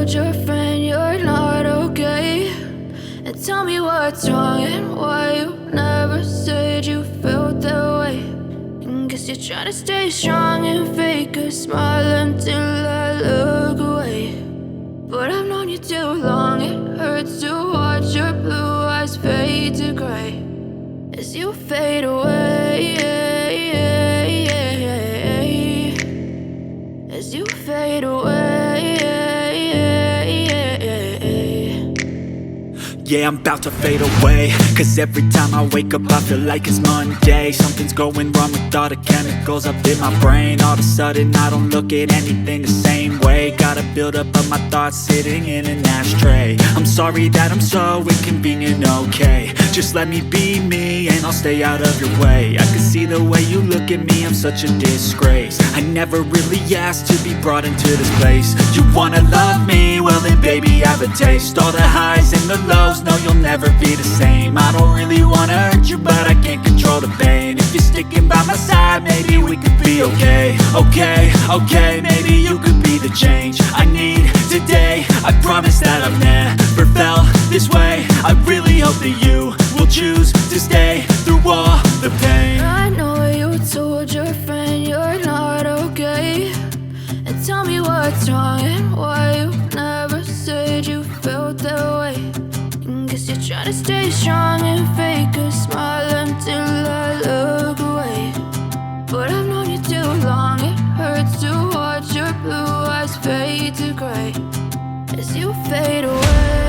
told your friend you're not okay? And tell me what's wrong and why you never said you felt that way. And guess you're trying to stay strong and fake a smile until I look away. But I've known you too long, it hurts to watch your blue eyes fade to gray as you fade away, as you fade away. Yeah, I'm about to fade away, cause every time I wake up I feel like it's Monday. Something's going wrong with all the chemicals up in my brain. All of a sudden I don't look at anything the same way. Got a build up of my thoughts sitting in an ashtray. I'm sorry that I'm so inconvenient, okay? Just let me be me and I'll stay out of your way. I can see the way you look at me, I'm such a disgrace. I never really asked to be brought into this place. You wanna love me? Well then baby, have a taste. All the highs and the lows, no, you'll never be the same. I don't really wanna hurt you, but I can't control the pain. If you're sticking by my side, maybe we could be okay. Okay, maybe you could be the change I need today. I promise that I've never felt this way. I really hope that you will choose to stay through all the pain. I know you told your friend you're not okay. And tell me what's wrong and why you never said you felt that way. And guess you're trying to stay strong and fake a smile until I look away. But I've known you too long, it hurts to watch your blue eyes fade to gray as you fade away.